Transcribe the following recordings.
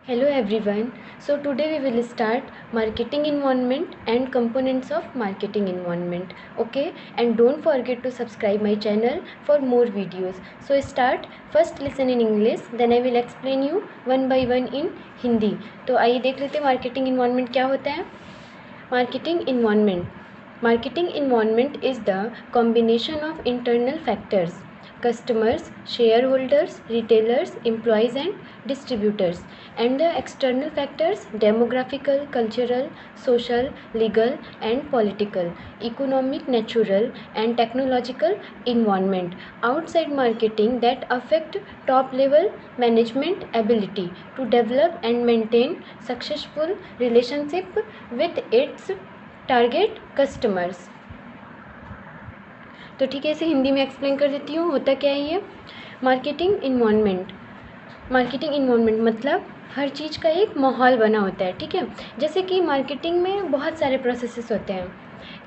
Hello everyone. So today we will start marketing environment and components of marketing environment. Okay, and don't forget to subscribe my channel for more videos. So start, first listen in English, then I will explain you one by one in Hindi. तो आइए देख लेते हैं marketing environment क्या होता है. Marketing environment is the combination of internal factors: customers, shareholders, retailers, employees and distributors, and the external factors: demographical, cultural, social, legal and political, economic, natural and technological environment outside marketing that affect top level management ability to develop and maintain successful relationship with its target customers. तो ठीक है, इसे हिंदी में explain कर देती हूँ. होता क्या है ये मार्केटिंग इन्वायरमेंट मतलब हर चीज़ का एक माहौल बना होता है. ठीक है, जैसे कि मार्केटिंग में बहुत सारे प्रोसेसेस होते हैं.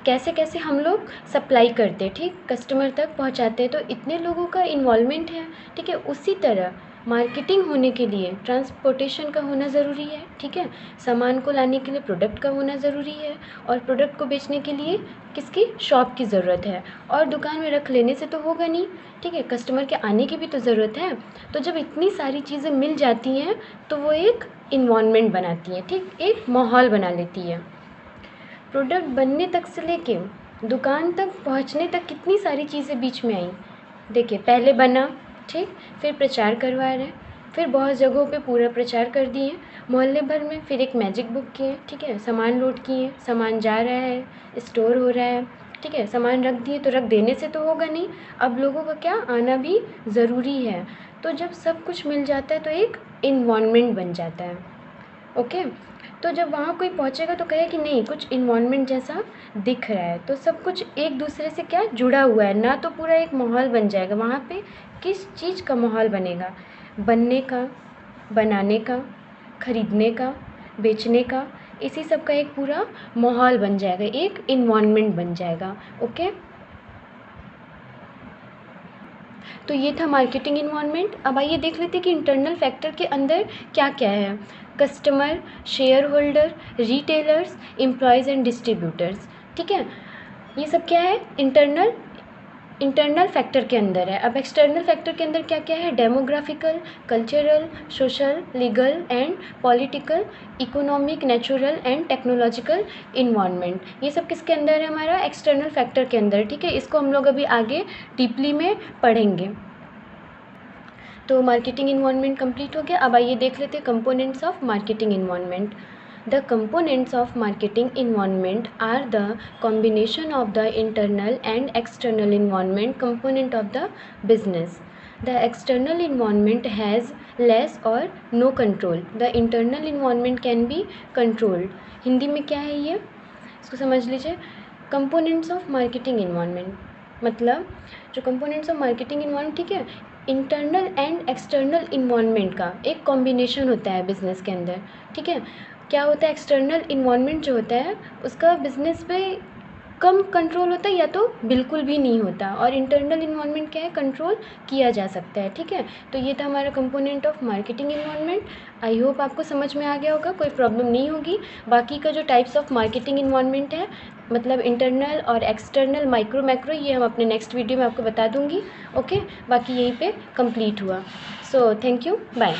कैसे कैसे हम लोग सप्लाई करते हैं, ठीक, कस्टमर तक पहुंचाते हैं, तो इतने लोगों का इन्वॉल्वमेंट है. ठीक है, उसी तरह मार्केटिंग होने के लिए ट्रांसपोर्टेशन का होना ज़रूरी है. ठीक है, सामान को लाने के लिए प्रोडक्ट का होना ज़रूरी है, और प्रोडक्ट को बेचने के लिए किसकी, शॉप की ज़रूरत है. और दुकान में रख लेने से तो होगा नहीं. ठीक है, कस्टमर के आने की भी तो ज़रूरत है. तो जब इतनी सारी चीज़ें मिल जाती हैं तो वो एक इन्वायरमेंट बनाती हैं. ठीक, एक माहौल बना लेती है. प्रोडक्ट बनने तक से लेके दुकान तक पहुंचने तक कितनी सारी चीज़ें बीच में आई. देखिए, पहले बना, ठीक, फिर प्रचार करवा रहे, फिर बहुत जगहों पे पूरा प्रचार कर दिए मोहल्ले भर में, फिर एक मैजिक बुक किए. ठीक है, सामान लोड किए, सामान जा रहा है, स्टोर हो रहा है. ठीक है, सामान रख दिए, तो रख देने से तो होगा नहीं, अब लोगों का क्या आना भी ज़रूरी है. तो जब सब कुछ मिल जाता है तो एक इन्वायरमेंट बन जाता है. ओके, तो जब वहाँ कोई पहुँचेगा तो कहे कि नहीं, कुछ इन्वायरमेंट जैसा दिख रहा है. तो सब कुछ एक दूसरे से क्या जुड़ा हुआ है ना, तो पूरा एक माहौल बन जाएगा. वहाँ पे किस चीज़ का माहौल बनेगा, बनने का, बनाने का, खरीदने का, बेचने का, इसी सब का एक पूरा माहौल बन जाएगा, एक इन्वायरमेंट बन जाएगा. ओके, तो ये था मार्केटिंग इन्वायरमेंट. अब आइए देख लेते हैं कि इंटरनल फैक्टर के अंदर क्या क्या है. Customer, share holder, retailers, employees and distributors. ठीक है, ये सब क्या है, इंटरनल फैक्टर के अंदर है. अब एक्सटर्नल फैक्टर के अंदर क्या क्या है, demographical, cultural, social, legal and political, economic, natural and technological environment. ये सब किसके अंदर है, हमारा एक्सटर्नल फैक्टर के अंदर. ठीक है, इसको हम लोग अभी आगे डीपली में पढ़ेंगे. तो मार्केटिंग इन्वायरमेंट कंप्लीट हो गया. अब आइए देख लेते हैं components of marketing environment. The components of marketing environment are the combination of the internal and external environment component of the business. The external environment has less or no control. The internal environment can be controlled. Hindi में क्या है ये, इसको समझ लीजिए. Components of marketing environment मतलब जो components of marketing environment, ठीक है, इंटरनल एंड एक्सटर्नल इन्वायरमेंट का एक कॉम्बिनेशन होता है बिज़नेस के अंदर. ठीक है, क्या होता है, एक्सटर्नल इन्वायरमेंट जो होता है उसका बिज़नेस पे कम कंट्रोल होता है या तो बिल्कुल भी नहीं होता, और इंटरनल इन्वायरमेंट क्या है, कंट्रोल किया जा सकता है. ठीक है, तो ये था हमारा component of marketing environment. I hope आपको समझ में आ गया होगा, कोई प्रॉब्लम नहीं होगी. बाकी का जो टाइप्स ऑफ मार्केटिंग इन्वायरमेंट है, मतलब इंटरनल और एक्सटर्नल, माइक्रो मैक्रो, ये हम अपने नेक्स्ट वीडियो में आपको बता दूँगी. ओके, बाकी यहीं पे कंप्लीट हुआ. So thank you, bye.